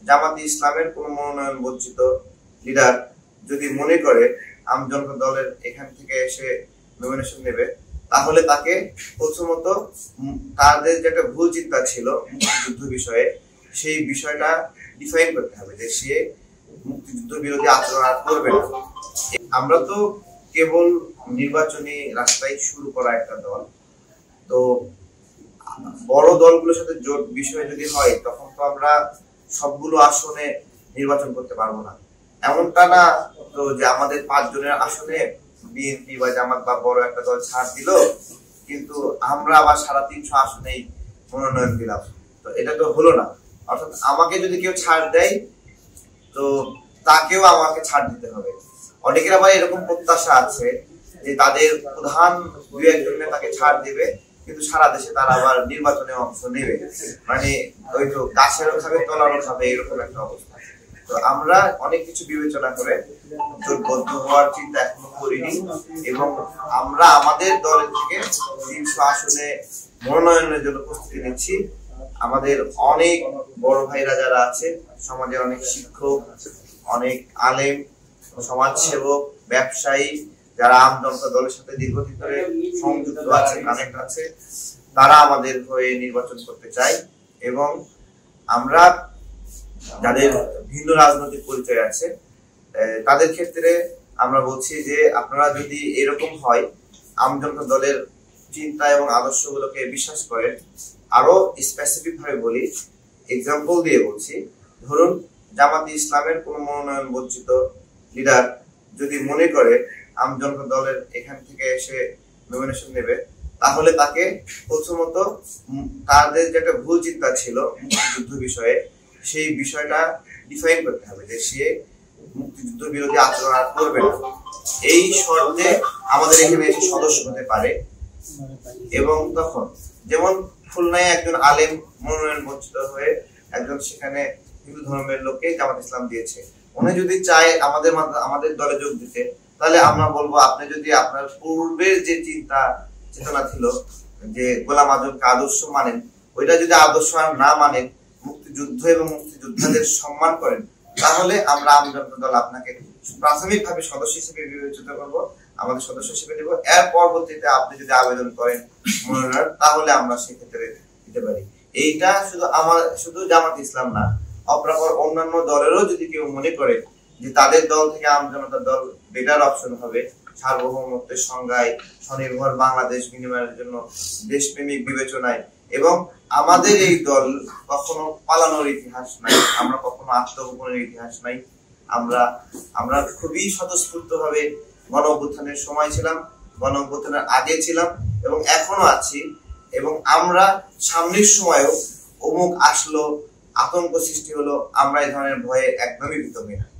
জামাতে ইসলামের কোন মনোনয়ন বঞ্চিত লিডার যদি মনে করে আম জনতা দলের এখান থেকে এসে নমিনেশন নেবে, তাহলে তাকে প্রথমত তাদের যে একটা ভুল চিন্তা ছিল মুক্তিযুদ্ধ বিষয়ে, সেই বিষয়টা ডিফাইন করতে হবে যে সে মুক্তিযুদ্ধ বিরোধী আচরণ আর করবে না। আমরা তো কেবল নির্বাচনী রাস্তায় শুরু করা একটা দল, তো বড় দলগুলোর সাথে জোট বিষয় যদি হয় তখন তো আমরা সবগুলো আসনে নির্বাচন করতে পারবো না। এমনটা না তো যে আমাদের 5 জনের আসনে বিএনপি বা জামাত বা বড় একটা দল ছাড় দিল, কিন্তু আমরা আবার 350 আসনেই মনোনয়ন দিলাম, তো এটা তো হলো না। অর্থাৎ আমাকে যদি কেউ ছাড় দেয় তো তাকেও আমাকে ছাড় দিতে হবে। অনেকের আবার এরকম প্রত্যাশা আছে যে তাদের প্রধান 2-1 নেতাকে ছাড় দিবে, কিন্তু সারা দেশে তারা আবার নির্বাচনে অংশ নেবে, মানে ওই তো গাছেরও খাবে তলারও খাবে, এরকম একটা অবস্থা। তো আমরা অনেক কিছু বিবেচনা করে জোটবদ্ধ হওয়ার চিন্তা এখনো করিনি, এবং আমরা আমাদের দলের থেকে 300 আসনে মনোনয়নের জন্য প্রস্তুতি নিচ্ছি। আমাদের অনেক বড় ভাইরা যারা আছে, সমাজের অনেক শিক্ষক, অনেক আলেম, সমাজসেবক, ব্যবসায়ী, যারা আম জনতা দলের সাথে দীর্ঘদিন ধরে সংযুক্ত আছে, কানেক্ট আছে, তারা আমাদের হয়ে নির্বাচন করতে চায়। এবং আমরা যাদের ভিন্ন রাজনৈতিক পরিচয় আছে তাদের ক্ষেত্রে আমরা বলছি যে আপনারা যদি এরকম হয়, আম জনতা দলের চিন্তা এবং আদর্শগুলোকে বিশ্বাস করেন, আরো স্পেসিফিক ভাবে বলি, এক্সাম্পল দিয়ে বলছি, ধরুন জামাতে ইসলামের কোন মনোনয়ন বঞ্চিত লিডার যদি মনে করে আম জনতা দলের এখান থেকে এসে নমিনেশন নেবে, তাহলে তাকে প্রথমত তাদের যে একটা ভুল চিন্তা ছিল মুক্তিযুদ্ধ বিষয়ে, সেই বিষয়টা ডিফাইন করতে হবে যে সে মুক্তিযুদ্ধ বিরোধী আচরণ আর করবে না। এই শর্তে আমাদের এখানে এসে সদস্য হতে পারে। এবং তখন যেমন খুলনায় একজন আলেম মনোনয়ন বঞ্চিত হয়ে একজন সেখানে হিন্দু ধর্মের লোককে জামাত ইসলাম দিয়েছে, উনি যদি চায় আমাদের দলে যোগ দিতে, তাহলে আমরা বলবো আপনি যদি আপনার পূর্বের যে চিন্তা চেতনা ছিল যে গোলাম আজমকে আদর্শ মানেন, ওইটা যদি আদর্শ আর না মানেন, মুক্তিযুদ্ধ এবং মুক্তিযোদ্ধাদের সম্মান করেন, তাহলে আমরা আম জনতা দল আপনাকে প্রাথমিকভাবে সদস্য হিসেবে বিবেচিত করবো, আমাদের সদস্য হিসেবে দেবো। এর পরবর্তীতে আপনি যদি আবেদন করেন মনোনয়ন, তাহলে আমরা সেক্ষেত্রে দিতে পারি। এইটা শুধু জামাত ইসলাম না, অপরাপর অন্যান্য দলেরও যদি কেউ মনে করে যে তাদের দল থেকে আম জনতা দল বেটার অপশন হবে সার্বভৌমত্বের সংজ্ঞায়, স্বনির্ভর বাংলাদেশ বিনিময়ের জন্য, দেশপ্রেমিক বিবেচনায়, এবং আমাদের এই দল কখনো পালানোর ইতিহাস নাই, আমরা কখনো আত্মগোপনের ইতিহাস নাই, আমরা খুবই স্বতঃস্ফূর্ত ভাবে গণ অভ্যুত্থানের সময় ছিলাম, গণ অভ্যুত্থানের আগে ছিলাম, এবং এখনো আছি, এবং আমরা সামনের সময়ও অমুক আসলো, আতঙ্ক সৃষ্টি হলো, আমরা এই ধরনের ভয়ে একদমই ভীত হই না।